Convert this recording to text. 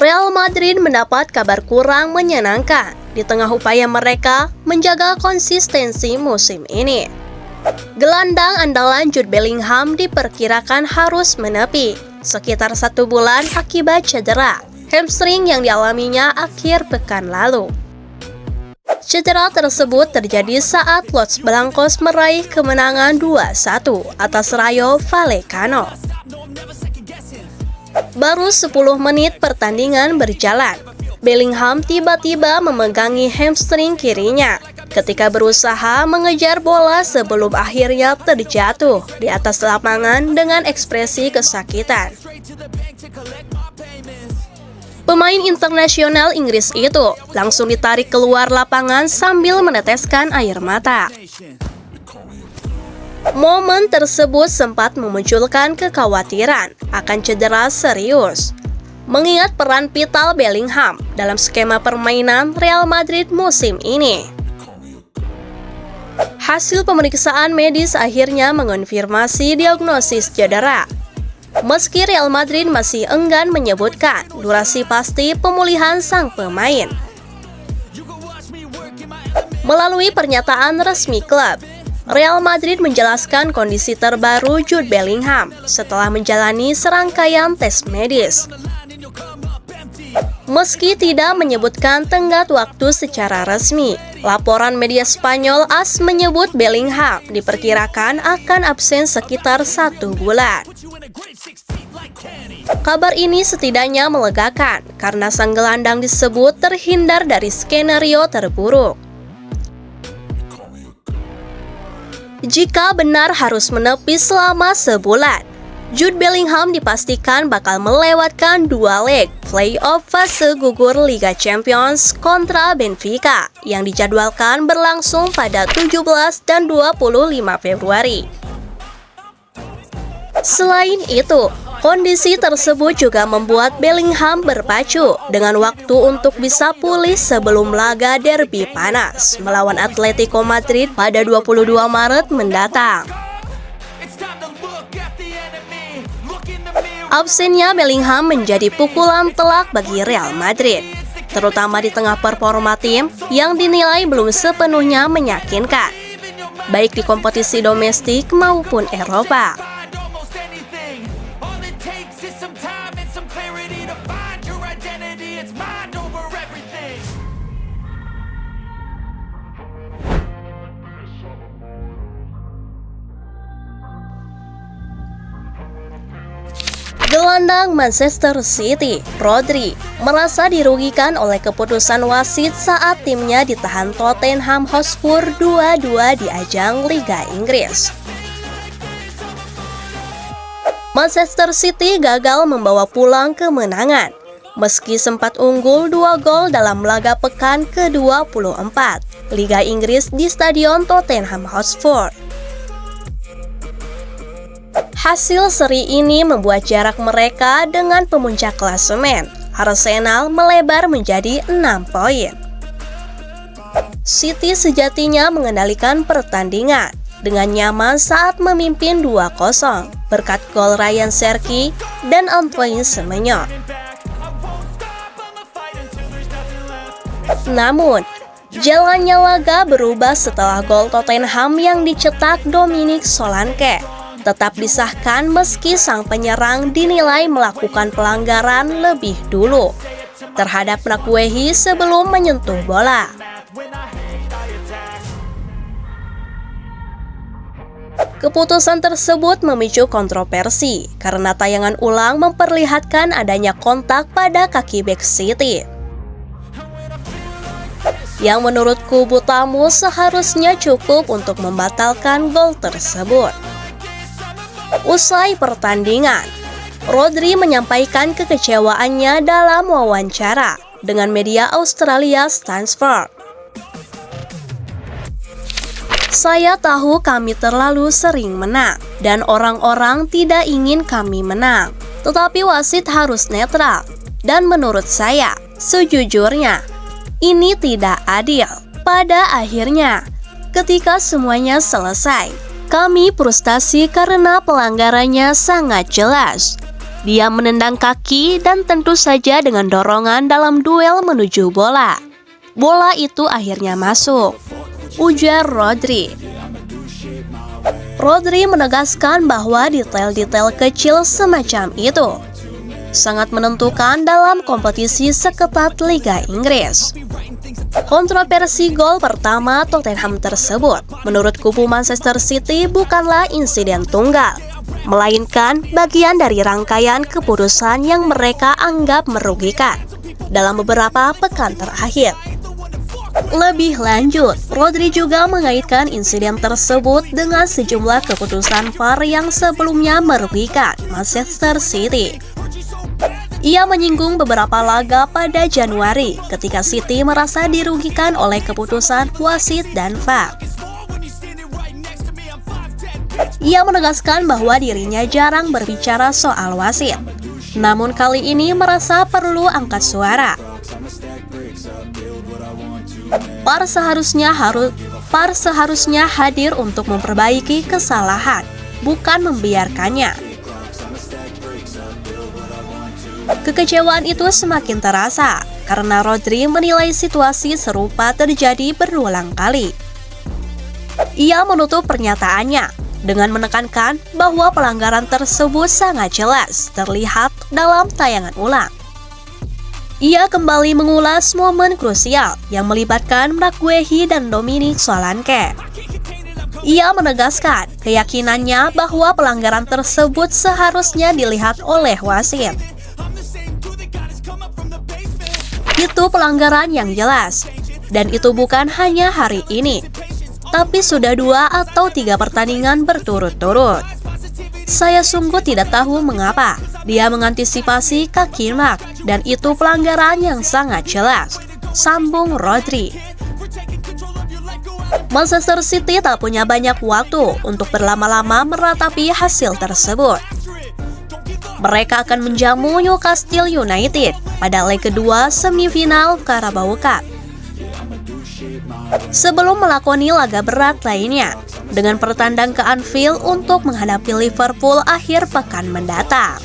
Real Madrid mendapat kabar kurang menyenangkan di tengah upaya mereka menjaga konsistensi musim ini. Gelandang andalan Jude Bellingham diperkirakan harus menepi sekitar 1 bulan akibat cedera hamstring yang dialaminya akhir pekan lalu. Cedera tersebut terjadi saat Los Blancos meraih kemenangan 2-1 atas Rayo Vallecano. Baru 10 menit pertandingan berjalan, Bellingham tiba-tiba memegangi hamstring kirinya ketika berusaha mengejar bola sebelum akhirnya terjatuh di atas lapangan dengan ekspresi kesakitan. Pemain internasional Inggris itu langsung ditarik keluar lapangan sambil meneteskan air mata. Momen tersebut sempat memunculkan kekhawatiran akan cedera serius, mengingat peran vital Bellingham dalam skema permainan Real Madrid musim ini. Hasil pemeriksaan medis akhirnya mengonfirmasi diagnosis cedera. Meski Real Madrid masih enggan menyebutkan durasi pasti pemulihan sang pemain. Melalui pernyataan resmi klub, Real Madrid menjelaskan kondisi terbaru Jude Bellingham setelah menjalani serangkaian tes medis. Meski tidak menyebutkan tenggat waktu secara resmi, laporan media Spanyol AS menyebut Bellingham diperkirakan akan absen sekitar 1 bulan. Kabar ini setidaknya melegakan karena sang gelandang disebut terhindar dari skenario terburuk. Jika benar harus menepi selama sebulan, Jude Bellingham dipastikan bakal melewatkan 2 leg play-off fase gugur Liga Champions kontra Benfica yang dijadwalkan berlangsung pada 17 dan 25 Februari. Selain itu, kondisi tersebut juga membuat Bellingham berpacu dengan waktu untuk bisa pulih sebelum laga derby panas melawan Atletico Madrid pada 22 Maret mendatang. Absennya Bellingham menjadi pukulan telak bagi Real Madrid, terutama di tengah performa tim yang dinilai belum sepenuhnya meyakinkan, baik di kompetisi domestik maupun Eropa. Gelandang Manchester City, Rodri, merasa dirugikan oleh keputusan wasit saat timnya ditahan Tottenham Hotspur 2-2 di ajang Liga Inggris. Manchester City gagal membawa pulang kemenangan, meski sempat unggul 2 gol dalam laga pekan ke-24 Liga Inggris di Stadion Tottenham Hotspur. Hasil seri ini membuat jarak mereka dengan pemuncak klasemen, Arsenal, melebar menjadi 6 poin. City sejatinya mengendalikan pertandingan dengan nyaman saat memimpin 2-0 berkat gol Ryan Cherki dan Antoine Semenyo. Namun, jalannya laga berubah setelah gol Tottenham yang dicetak Dominic Solanke tetap disahkan meski sang penyerang dinilai melakukan pelanggaran lebih dulu terhadap Nakwehi sebelum menyentuh bola. Keputusan tersebut memicu kontroversi karena tayangan ulang memperlihatkan adanya kontak pada kaki bek City, yang menurut kubu tamu seharusnya cukup untuk membatalkan gol tersebut. Usai pertandingan, Rodri menyampaikan kekecewaannya dalam wawancara dengan media Australia Stanford. Saya tahu kami terlalu sering menang dan orang-orang tidak ingin kami menang, tetapi wasit harus netral dan menurut saya, sejujurnya, ini tidak adil. Pada akhirnya, ketika semuanya selesai, kami frustasi karena pelanggarannya sangat jelas. Dia menendang kaki dan tentu saja dengan dorongan dalam duel menuju bola. Bola itu akhirnya masuk, ujar Rodri. Rodri menegaskan bahwa detail-detail kecil semacam itu sangat menentukan dalam kompetisi seketat Liga Inggris. Kontroversi gol pertama Tottenham tersebut, menurut kubu Manchester City, bukanlah insiden tunggal, melainkan bagian dari rangkaian keputusan yang mereka anggap merugikan dalam beberapa pekan terakhir. Lebih lanjut, Rodri juga mengaitkan insiden tersebut dengan sejumlah keputusan VAR yang sebelumnya merugikan Manchester City. Ia menyinggung beberapa laga pada Januari ketika City merasa dirugikan oleh keputusan wasit dan VAR. Ia menegaskan bahwa dirinya jarang berbicara soal wasit, namun kali ini merasa perlu angkat suara. VAR seharusnya hadir untuk memperbaiki kesalahan, bukan membiarkannya. Kekecewaan itu semakin terasa karena Rodri menilai situasi serupa terjadi berulang kali. Ia menutup pernyataannya dengan menekankan bahwa pelanggaran tersebut sangat jelas terlihat dalam tayangan ulang. Ia kembali mengulas momen krusial yang melibatkan Maguire dan Dominic Solanke. Ia menegaskan keyakinannya bahwa pelanggaran tersebut seharusnya dilihat oleh wasit. Itu pelanggaran yang jelas, dan itu bukan hanya hari ini, tapi sudah 2 atau 3 pertandingan berturut-turut. Saya sungguh tidak tahu mengapa dia mengantisipasi kaki Mark, dan itu pelanggaran yang sangat jelas, sambung Rodri. Manchester City tak punya banyak waktu untuk berlama-lama meratapi hasil tersebut. Mereka akan menjamu Newcastle United pada leg kedua semifinal Carabao Cup, sebelum melakoni laga berat lainnya dengan bertandang ke Anfield untuk menghadapi Liverpool akhir pekan mendatang.